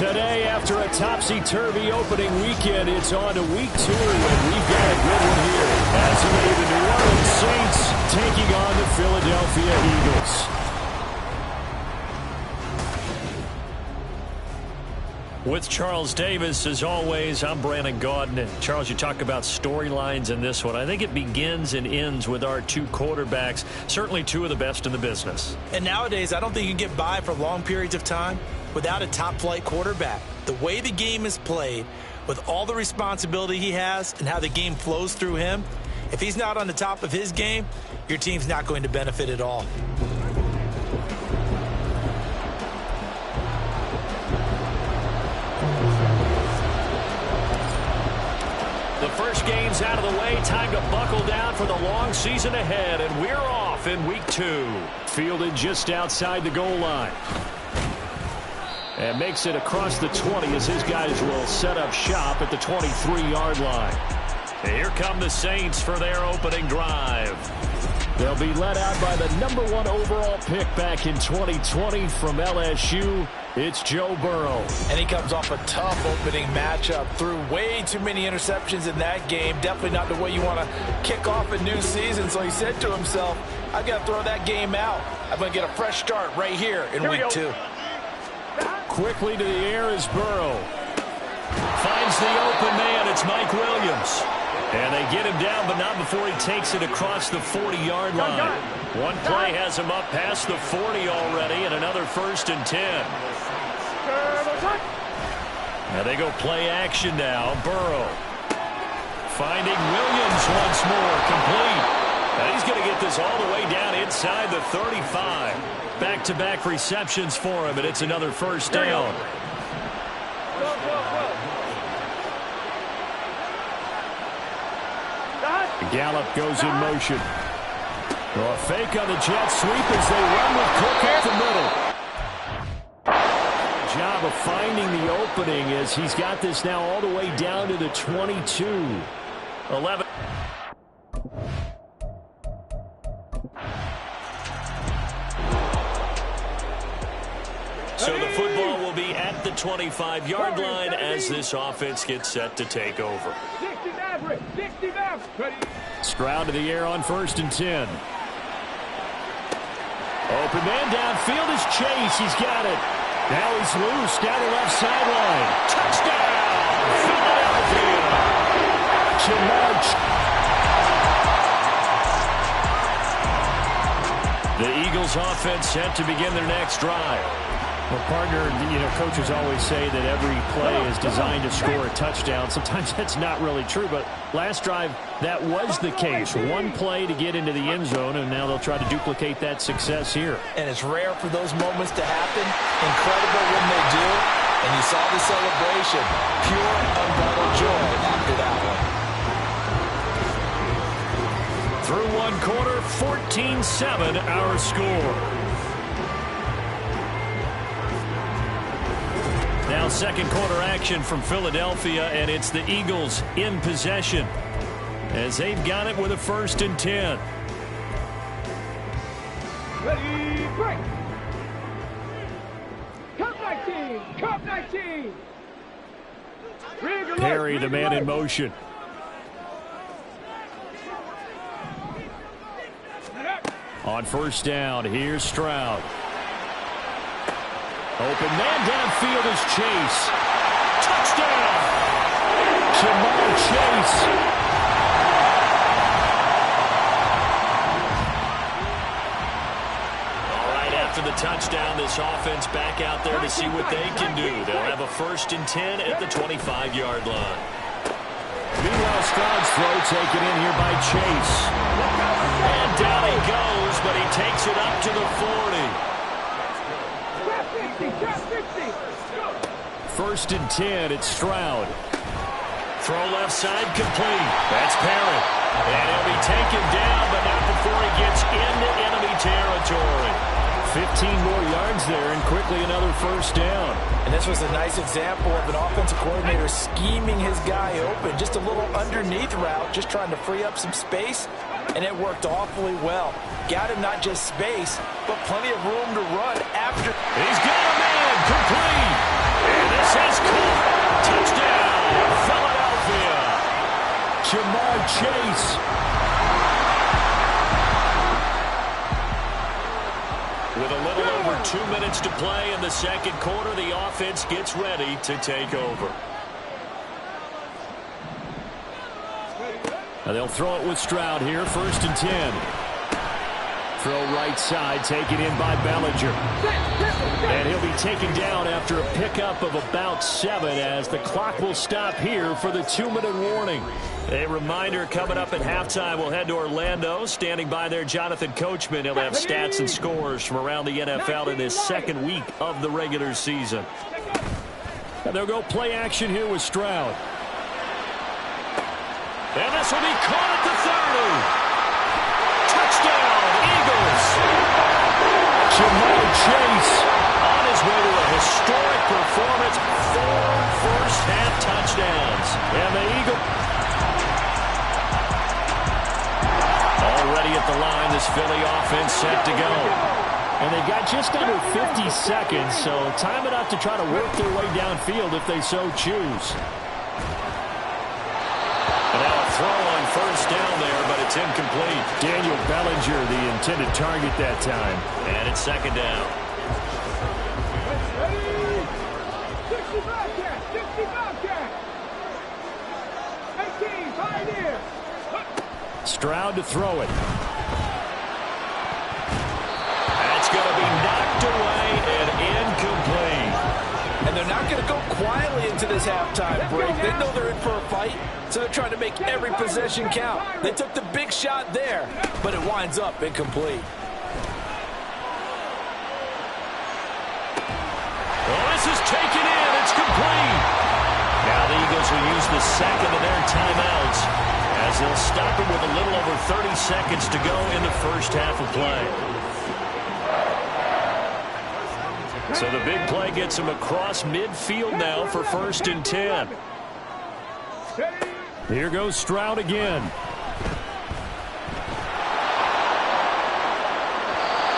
Today, after a topsy-turvy opening weekend, it's on to week 2, and we've got a good one here. As the New Orleans Saints taking on the Philadelphia Eagles. With Charles Davis, as always, I'm Brandon Gaudin. And Charles, you talk about storylines in this one. I think it begins and ends with our two quarterbacks, certainly two of the best in the business. And nowadays, I don't think you can get by for long periods of time without a top-flight quarterback. The way the game is played, with all the responsibility he has and how the game flows through him, if he's not on the top of his game, your team's not going to benefit at all. The first game's out of the way. Time to buckle down for the long season ahead, and we're off in week 2. Fielded just outside the goal line. And makes it across the 20 as his guys will set up shop at the 23-yard line. And here come the Saints for their opening drive. They'll be led out by the #1 overall pick back in 2020 from LSU. It's Joe Burrow. And he comes off a tough opening matchup. Threw way too many interceptions in that game. Definitely not the way you want to kick off a new season. So he said to himself, I've got to throw that game out. I'm going to get a fresh start right here in week 2. Quickly to the air is Burrow. Finds the open man. It's Mike Williams. And they get him down, but not before he takes it across the 40-yard line. One play has him up past the 40 already, and another 1st and 10. Now they go play action now. Burrow finding Williams once more, complete. And he's going to get this all the way down inside the 35. Back-to-back receptions for him, and it's another 1st down. Gallup goes in motion. A fake on the jet sweep as they run with Cook at the middle. Job of finding the opening as he's got this now all the way down to the 22. 11. So the football will be at the 25-yard line as this offense gets set to take over. Stroud to the air on 1st and 10. Open man downfield is Chase. He's got it. Now he's loose down the left sideline. Touchdown, Philadelphia. The Eagles offense set to begin their next drive. Well, partner, coaches always say that every play is designed to score a touchdown. Sometimes that's not really true, but last drive, that was the case. One play to get into the end zone, and now they'll try to duplicate that success here. And it's rare for those moments to happen. Incredible when they do. And you saw the celebration. Pure, unbridled joy after that one. Through one quarter, 14-7 our score. Now second quarter action from Philadelphia, and it's the Eagles in possession as they've got it with a 1st and 10. Ready, break. Cup 19, Cup 19. Perry, the man in motion. On 1st down, here's Stroud. Open man downfield is Chase. Touchdown! Jamar Chase. All right, after the touchdown, this offense back out there to see what they can do. They'll have a 1st and 10 at the 25-yard line. Meanwhile, Stroud's throw taken in here by Chase. And down he goes, but he takes it up to the 40. 1st and 10, it's Stroud. Throw left side complete. That's Parrott. And he'll be taken down, but not before he gets into enemy territory. 15 more yards there, and quickly another 1st down. And this was a nice example of an offensive coordinator scheming his guy open. Just a little underneath route, just trying to free up some space, and it worked awfully well. Got him not just space, but plenty of room to run after. He's got a man complete. And this Jamar Chase. With a little over 2 minutes to play in the second quarter, the offense gets ready to take over. And they'll throw it with Stroud here, 1st and 10. Throw right side, taken in by Bellinger. And he'll be taken down after a pickup of about 7 as the clock will stop here for the 2-minute warning. A reminder coming up at halftime, we'll head to Orlando. Standing by there, Jonathan Coachman. He'll have stats and scores from around the NFL in this second week of the regular season. And they'll go play action here with Stroud. And this will be caught at the 30. Touchdown, Eagles. Jamar Chase on his way to a historic performance. 4 first-half touchdowns. And the Eagles already at the line, this Philly offense set to go. And they've got just under 50 seconds, so time enough to try to work their way downfield if they so choose. And now a throw on 1st down there, but it's incomplete. Daniel Bellinger, the intended target that time. And it's 2nd down. 18, Pioneer. Stroud to throw it. That's going to be knocked away and incomplete. And they're not going to go quietly into this halftime break. They know they're in for a fight, so they're trying to make every possession count. They took the big shot there, but it winds up incomplete. Well, this is taken in. It's complete. Now the Eagles will use the second of their timeouts as they'll stop it with a little over 30 seconds to go in the first half of play. So the big play gets him across midfield now for 1st and 10. Here goes Stroud again.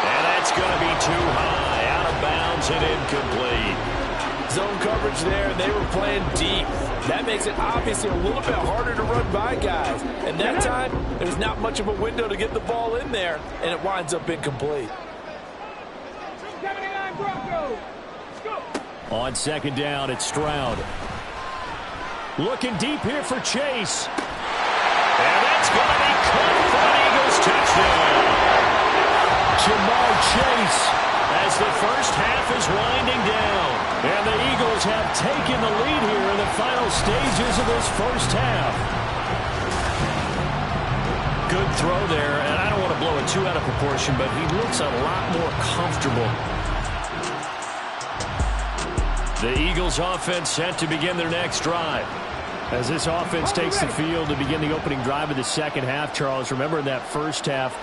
And that's going to be too high, out of bounds and incomplete. Zone coverage there, they were playing deep. That makes it obviously a little bit harder to run by guys. And that time, there's not much of a window to get the ball in there, and it winds up incomplete. On 2nd down, it's Stroud. Looking deep here for Chase. And that's going to be caught for an Eagles touchdown. Jamar Chase as the first half is winding down. And the Eagles have taken the lead here in the final stages of this first half. Good throw there, and I don't want to blow it too out of proportion, but he looks a lot more comfortable. The Eagles offense set to begin their next drive. As this offense takes the field to begin the opening drive of the second half, Charles, remember in that first half,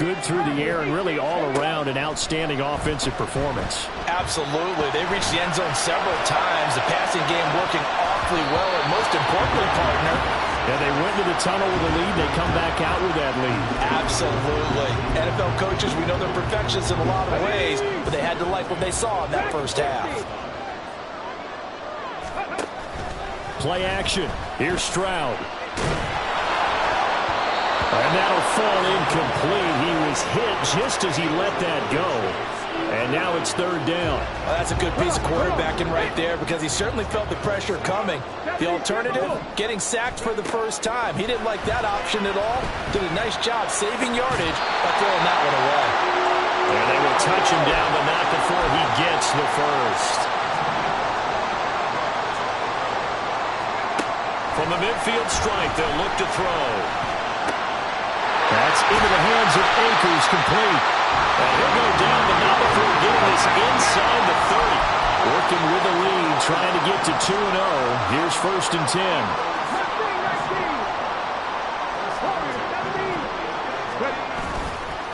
good through the air and really all around an outstanding offensive performance. Absolutely. They reached the end zone several times. The passing game working awfully well, and most importantly, partner, yeah, they went to the tunnel with a lead. They come back out with that lead. Absolutely. NFL coaches, we know they're perfectionists in a lot of ways, but they had to like what they saw in that first half. Play action. Here's Stroud. And that'll fall incomplete. He was hit just as he let that go. And now it's 3rd down. Well, that's a good piece of quarterbacking right there because he certainly felt the pressure coming. The alternative, getting sacked for the first time. He didn't like that option at all. Did a nice job saving yardage by throwing that one away. And they will touch him down, but not before he gets the first. From the midfield stripe, they'll look to throw. That's into the hands of Akers, complete. And he'll go down, but not before getting this inside the 30. Working with the lead, trying to get to 2-0. Here's 1st and 10.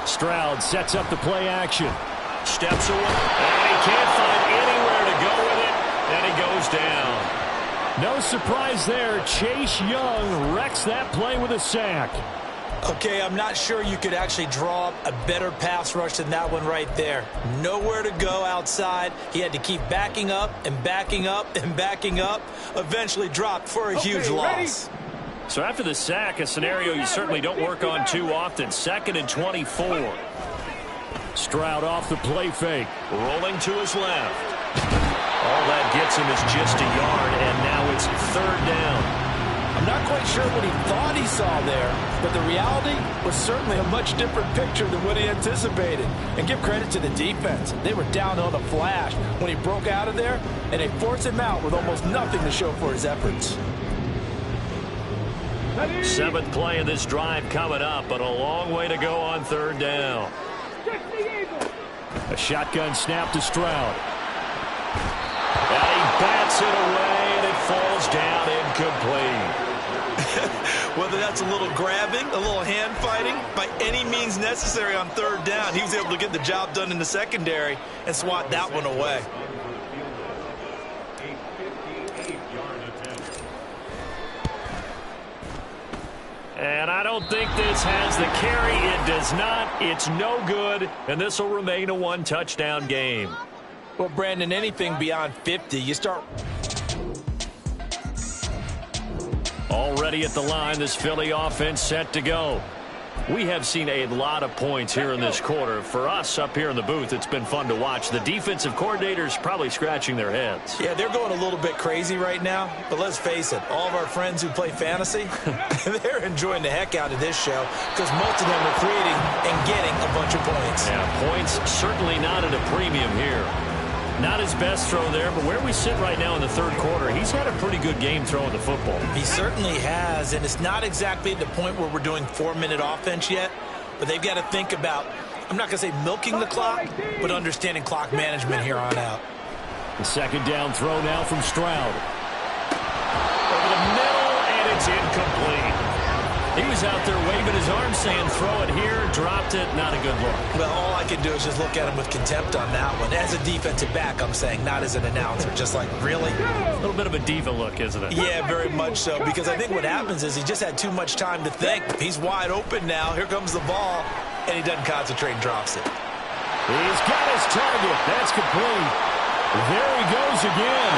Stroud sets up the play action. Steps away. And he can't find anywhere to go with it. And he goes down. No surprise there. Chase Young wrecks that play with a sack. Okay, I'm not sure you could actually draw up a better pass rush than that one right there. Nowhere to go outside. He had to keep backing up and backing up and backing up. Eventually dropped for a huge loss. So after the sack, a scenario you certainly don't work on too often. 2nd and 24. Stroud off the play fake. Rolling to his left. All that gets him is just a yard, and now it's 3rd down. I'm not quite sure what he thought he saw there, but the reality was certainly a much different picture than what he anticipated. And give credit to the defense. They were down on a flash when he broke out of there, and they forced him out with almost nothing to show for his efforts. 7th play of this drive coming up, but a long way to go on 3rd down. A shotgun snap to Stroud. And he bats it away, and it falls down incomplete. Whether that's a little grabbing, a little hand fighting, by any means necessary on 3rd down, he was able to get the job done in the secondary and swat that one away. And I don't think this has the carry. It does not. It's no good, and this will remain a 1-touchdown game. Well, Brandon, anything beyond 50, you start... Already at the line, this Philly offense set to go. We have seen a lot of points here in this quarter. For us up here in the booth, it's been fun to watch. The defensive coordinators probably scratching their heads. Yeah, they're going a little bit crazy right now. But let's face it, all of our friends who play fantasy, they're enjoying the heck out of this show because most of them are creating and getting a bunch of points. Yeah, points certainly not at a premium here. Not his best throw there, but where we sit right now in the 3rd quarter, he's had a pretty good game throwing the football. He certainly has, and it's not exactly at the point where we're doing 4-minute offense yet, but they've got to think about, I'm not going to say milking the clock, but understanding clock management here on out. The 2nd down throw now from Stroud. Over the middle, and it's incomplete. He was out there waving his arms saying, throw it here, dropped it, not a good look. Well, all I can do is just look at him with contempt on that one. As a defensive back, I'm saying, not as an announcer. Just like, really? A little bit of a diva look, isn't it? Yeah, very much so, because I think what happens is he just had too much time to think. He's wide open now. Here comes the ball, and he doesn't concentrate and drops it. He's got his target. That's complete. There he goes again.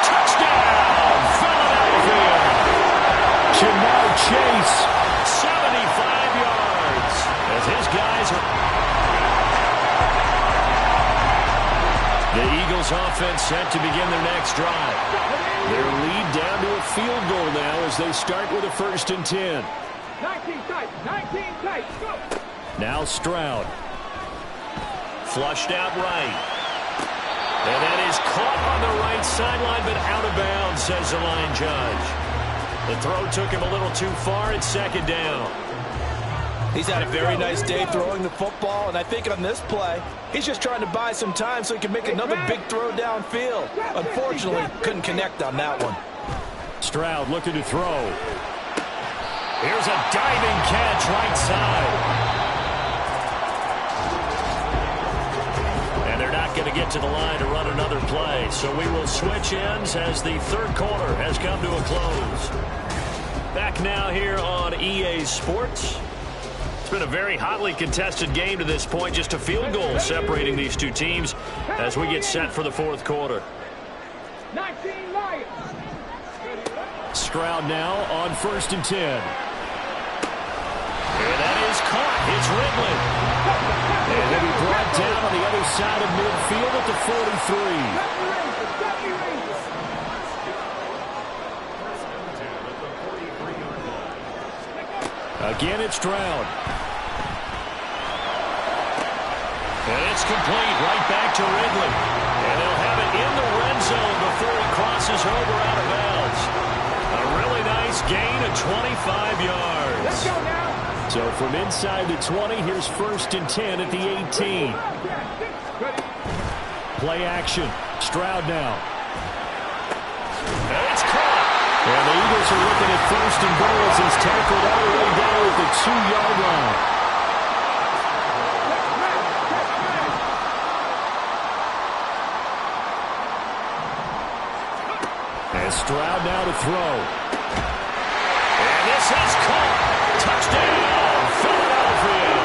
Touchdown, Philadelphia. Jamar Chase, 75 yards, as his guys are... The Eagles offense set to begin their next drive. Their lead down to a field goal now as they start with a 1st and 10. 19 tight, 19 tight, go! Now Stroud. Flushed out right. And that is caught on the right sideline, but out of bounds, says the line judge. The throw took him a little too far. It's 2nd down. He's had a very nice day throwing the football, and I think on this play, he's just trying to buy some time so he can make another big throw downfield. Unfortunately, couldn't connect on that one. Stroud looking to throw. Here's a diving catch right side. And they're not going to get to the line to run another play. So we will switch ends as the 3rd quarter has come to a close. Back now here on EA Sports. It's been a very hotly contested game to this point. Just a field goal separating these two teams as we get set for the 4th quarter. 19 Lions. Stroud now on 1st and 10. And that is caught. It's Ridley. And he'll be brought down on the other side of midfield at the 43. Again, it's Stroud. And it's complete right back to Ridley. And they'll have it in the red zone before he crosses over out of bounds. A really nice gain of 25 yards. Let's go now. So from inside the 20, here's 1st and 10 at the 18. Play action. Stroud now. And it's caught. And the Eagles are looking at 1st and goal as he's tackled all the way down at the 2-yard line. And Stroud now to throw. And this is caught. Touchdown, Philadelphia.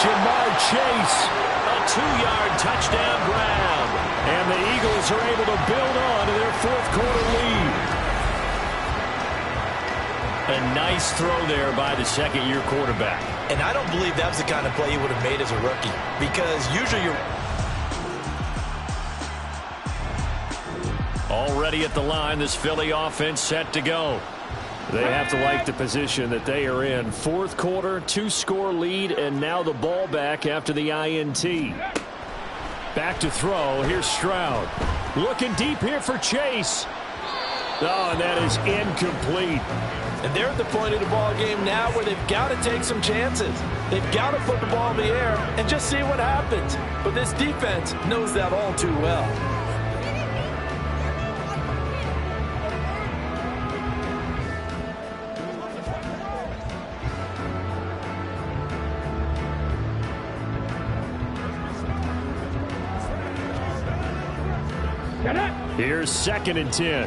Jamar Chase, a 2-yard touchdown grab. And the Eagles are able to build on to their 4th quarter lead. A nice throw there by the second-year quarterback. And I don't believe that was the kind of play he would have made as a rookie, because usually you're already at the line. This Philly offense set to go. They have to like the position that they are in. Fourth quarter, 2-score lead, and now the ball back after the INT. Back to throw. Here's Stroud. Looking deep here for Chase. Oh, and that is incomplete. And they're at the point of the ball game now where they've got to take some chances. They've got to put the ball in the air and just see what happens. But this defense knows that all too well. Here's 2nd and 10.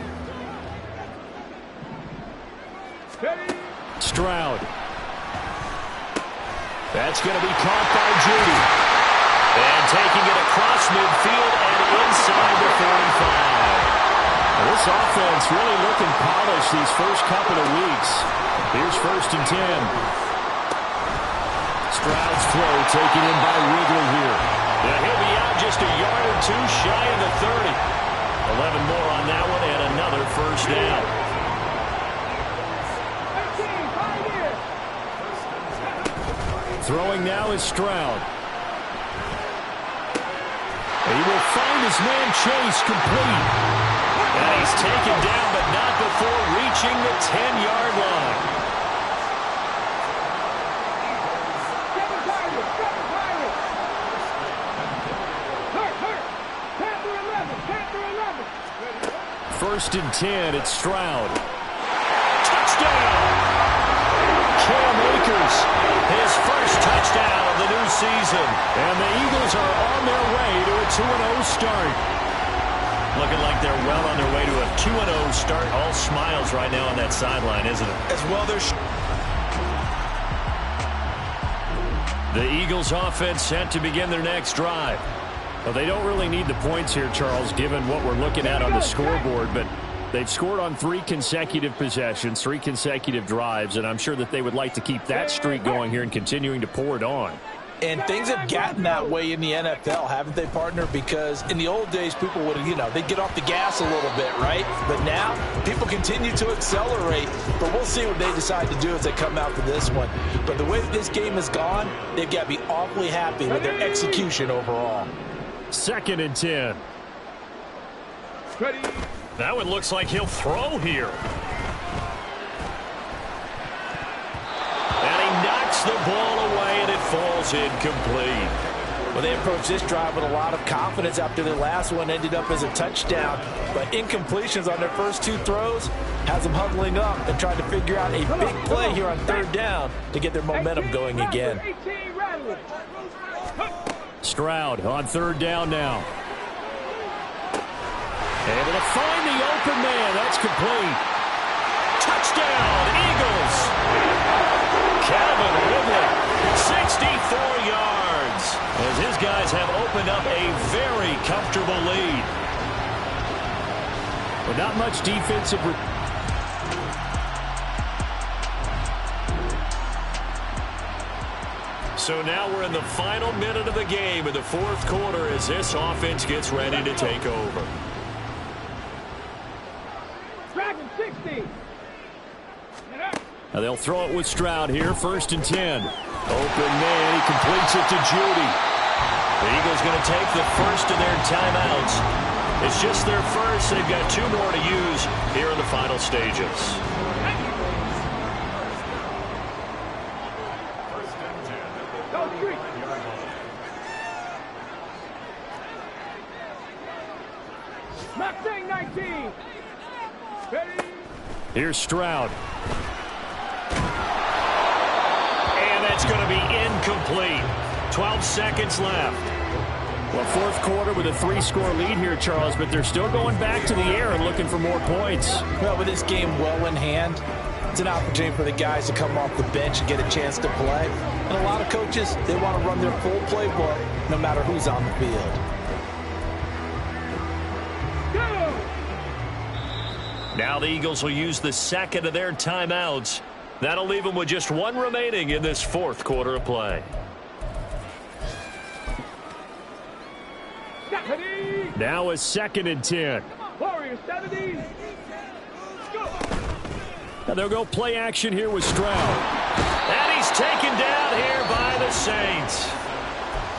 Stroud. That's going to be caught by Judy. And taking it across midfield and inside the 45. Now this offense really looking polished these first couple of weeks. Here's 1st and 10. Stroud's throw taken in by Wrigley here. Yeah, he'll be out just a yard or two shy of the 30. 11 more on that one and another first down. Throwing now is Stroud. He will find his man Chase complete. And he's taken down, but not before reaching the 10-yard line. First and 10, it's Stroud. Touchdown! Cam Akers, his first touchdown of the new season. And the Eagles are on their way to a 2-0 start. Looking like they're well on their way to a 2-0 start. All smiles right now on that sideline, isn't it? As well, the Eagles offense set to begin their next drive. Well, they don't really need the points here, Charles, given what we're looking at on the scoreboard, but they've scored on 3 consecutive possessions, 3 consecutive drives, and I'm sure that they would like to keep that streak going here and continuing to pour it on. And things have gotten that way in the NFL, haven't they, partner? Because in the old days, people would, they'd get off the gas a little bit, right? But now, people continue to accelerate. But we'll see what they decide to do as they come out for this one. But the way this game has gone, they've got to be awfully happy with their execution overall. 2nd and 10. Ready. That one looks like he'll throw here. And he knocks the ball away, and it falls incomplete. Well, they approached this drive with a lot of confidence after their last one ended up as a touchdown. But incompletions on their first 2 throws has them huddling up and trying to figure out a big play here on 3rd down to get their momentum going again. Stroud on 3rd down now. Able to find the open man. That's complete. Touchdown, Eagles. Calvin Ridley, 64 yards. As his guys have opened up a very comfortable lead. But not much defensive. So now we're in the final minute of the game in the 4th quarter as this offense gets ready to take over. Dragon 60. Now they'll throw it with Stroud here, 1st and 10. Open man, he completes it to Judy. The Eagles going to take the first of their timeouts. It's just their first. They've got 2 more to use here in the final stages. Mustang 19. Ready. Here's Stroud. And that's going to be incomplete. 12 seconds left. Well, 4th quarter with a 3-score lead here, Charles, but they're still going back to the air and looking for more points. Well, with this game well in hand, it's an opportunity for the guys to come off the bench and get a chance to play. And a lot of coaches, they want to run their full playbook no matter who's on the field. Now the Eagles will use the 2nd of their timeouts That'll leave them with just one remaining in this fourth quarter of play. Now a 2nd and 10. Warriors 70. Go. And they'll go play action here with Stroud. And he's taken down here by the Saints.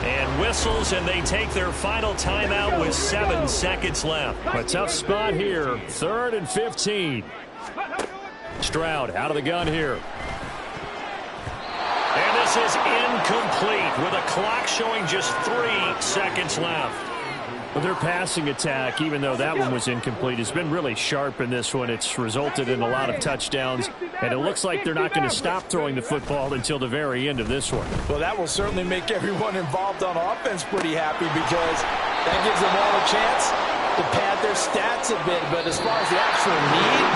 And whistles, and they take their final timeout with 7 seconds left. A tough spot here. 3rd and 15. Stroud out of the gun here. And this is incomplete with a clock showing just 3 seconds left. But their passing attack, even though that one was incomplete, has been really sharp in this one. It's resulted in a lot of touchdowns, and it looks like they're not going to stop throwing the football until the very end of this one. Well, that will certainly make everyone involved on offense pretty happy because that gives them all a chance to pad their stats a bit. But as far as the actual need,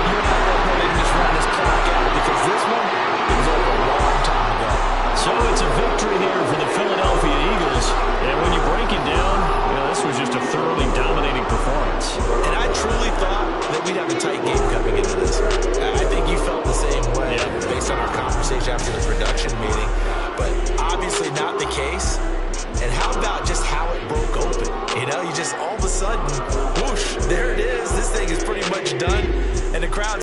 you're not going to just run this clock out because this one was over a long time ago. So it's a victory here for the Philadelphia Eagles. And when you break it down, this was just a thoroughly dominating performance. And I truly thought that we'd have a tight game coming into this. I think you felt the same way based on our conversation after the